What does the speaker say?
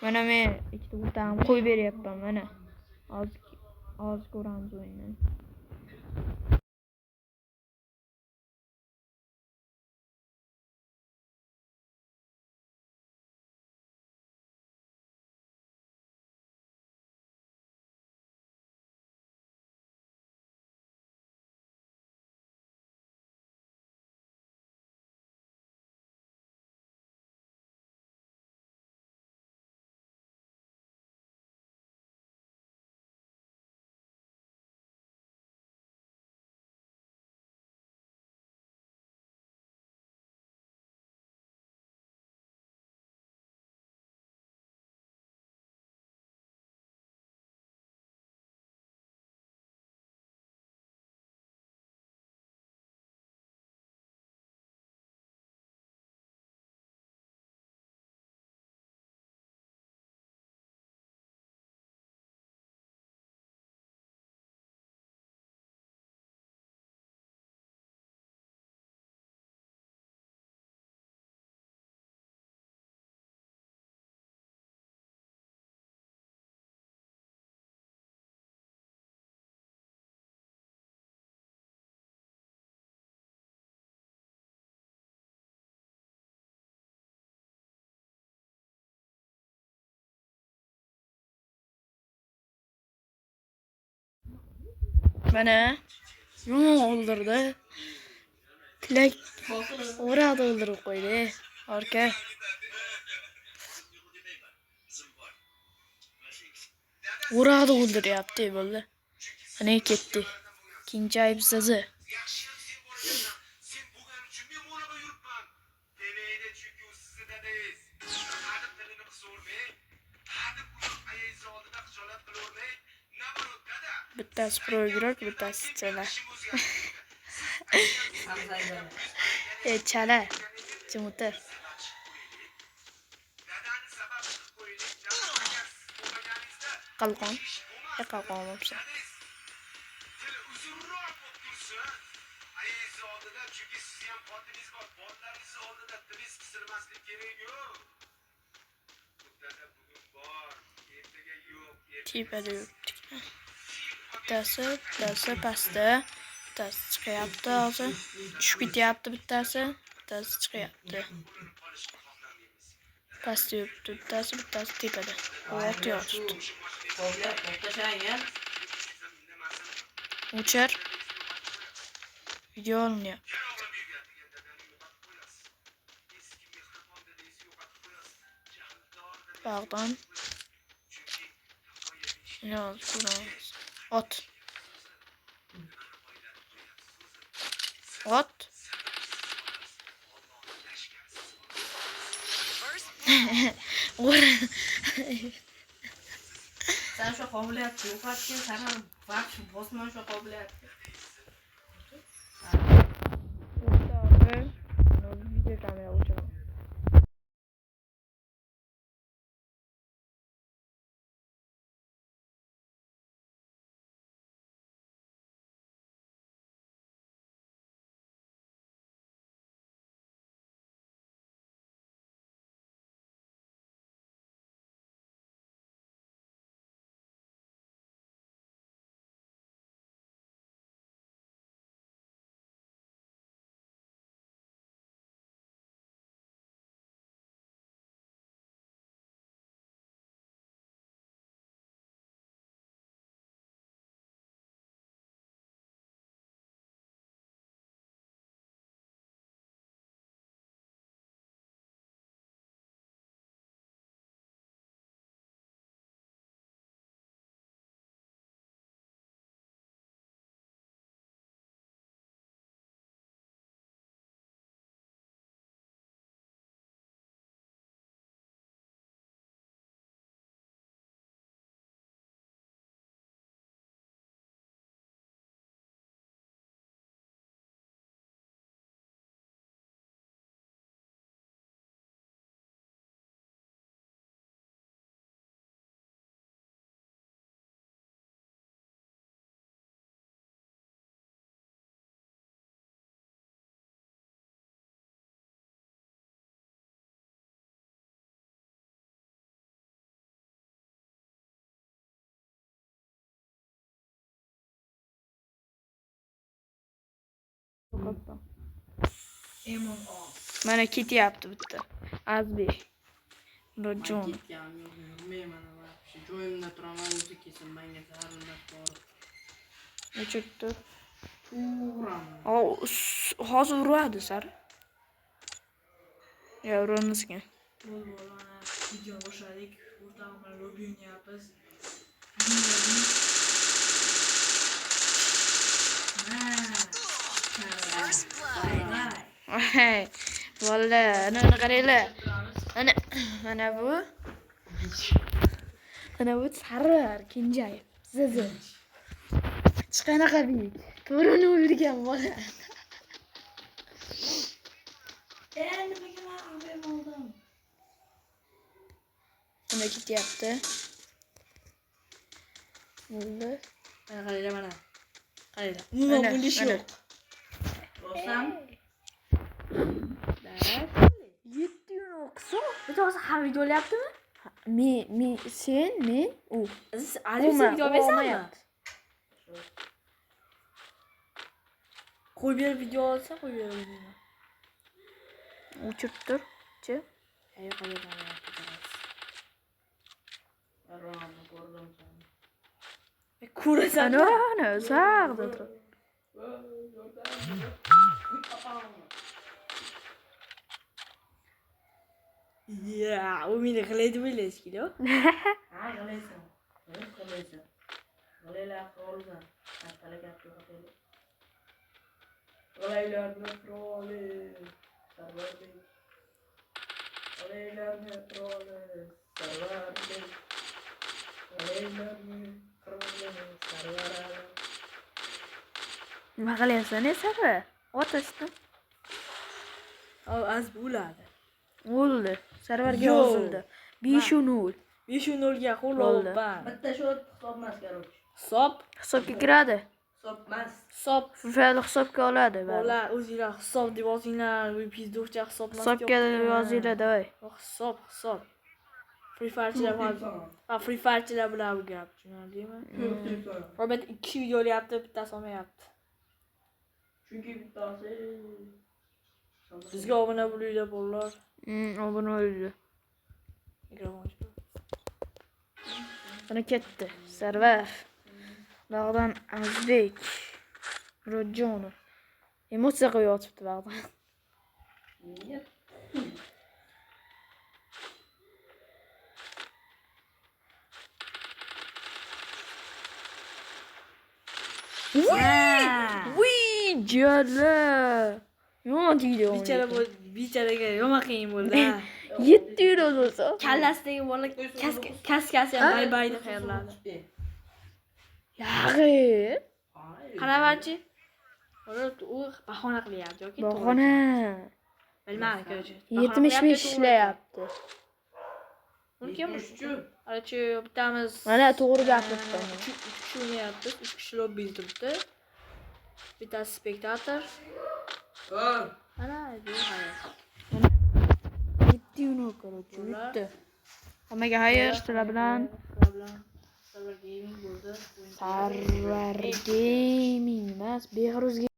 Mana men ikkita o'rtag'imni qo'yib beryapman mana. Hozir ko'ramiz o'yinni. Mana yomon o'ldirdi. Tilak o'rada o'ldirib qo'ydi. Orka. O'rada o'ldiryapti bo'ldi. Ana ketdi. Ikkinchi aybsizi. Bittasi pro'ygrok, bittasi chala. Chala. Chumutir. Qalqon. Qalqon bo'lsa. Tepada yuribdik. Bittasi pastda. Bittasi chiqyapti hozir. Tushib ketyapti bittasi. Bittasi chiqyapti. Pastda yuribdi bittasi tepada. Ot yotibdi. O'chir. Video olinyapti. Pardon. Yo'q, ko'ramiz. Ot. Sen şu qobiliyatni yo'qotgan, sen ham vaqt bosman shu qobiliyatni. Video kamera o'chiraman. Qoppa. Among Us. Mana ketyapti bitta. Azbek. Men Rojon. ketgan yo'q, yurmayman shu joyimda turaman, o'zi kelsin menga zararlab borib. O'chirdi. Uraman. Hozir uradi sar. Ya uramizgan. Bo'ldi, mana video boshladik. O'rtog'im bilan lobby o'ynayapmiz. Hey, valla, ana qaranglar. Mana bu. Mana bu Sarvar Kenjayev. Zizi. Chiqanaqa buyuk. To'rini o'ldirgan bola. Nimaga men oldim? Mana ketyapti. Bo'ldi. Mana qaranglar mana. Qaranglar. Umuman bundish yo'q. Rostam. 7 qism. Bitta hozir ham video olyaptimi? Men, u. Siz Aziz video olmayapsizmi? Qo'y ber video olsa qo'y beraman. O'chirib tur-chi. Ay qayerdan ko'rasan. Ana, uzoqda tur. Ya, u meni qilaydi o'ylaysiz-ku. Ha, qilaysan. Qilaysan. Qilaylar qolsan. Talakat yo'qotaylik. Qilaylarni troli. Sarvarbek. Qilaylarni troli. Sarvarbek. Qilaylarni troli. Sarvarbek. Nima qilyapsan, Sarva? Otasidan. Az bo'ladi. O'ldi. Sarvarga Yo'q. yozildi. 5-0. 5-0 ga Bo'ldi. qo'llayapman. Bitta shu hisob emas, короче. Hisobga kiradi. Hisob emas. Hisob. FIFA'li hisobga oladi. Bola o'zinglar hisob deb yozinglar, bu pizdurcha hisob emas. Hisobga yozinglar, davay. Hisob. Free Fire'chilar bor. Ha, Free Fire'chilar bilan bu gap, tushunarlimi? Robert 2 video olyapti, bittasi olmayapti. Chunki bittasi Sizga obuna bo'linglar bolalar. Obuna bo'ldi. Mikrofon ochib. Mana ketdi. Sarvar. Bag'dan Azbek. Rojonov. Emotsiya qo'yib yotibdi bag'dan. niyat. Voy, jala. Yomon tegdi. Bicharaga yomon qiyin bo'ldi. 7 bo'lsa. Kallasidagi bola kaskasi ham bay-bay deb xayrladi. Yag'i. Qaravanchi. U bahona qilyapti yoki Bahona. bilmadim, короче. 75 ishlayapti. Mumkin Arachi bittamiz Mana to'g'ri gapiribdi. 3 kishi o'ynayapti, 3 kishi lobby turibdi. Bittasi spektator. Mana bu hayot. 7 короче, yutdi. Hammaga xayr, sizlar bilan Sarvar Gaming bo'ldi. Sarvar Gaming emas, Behruzga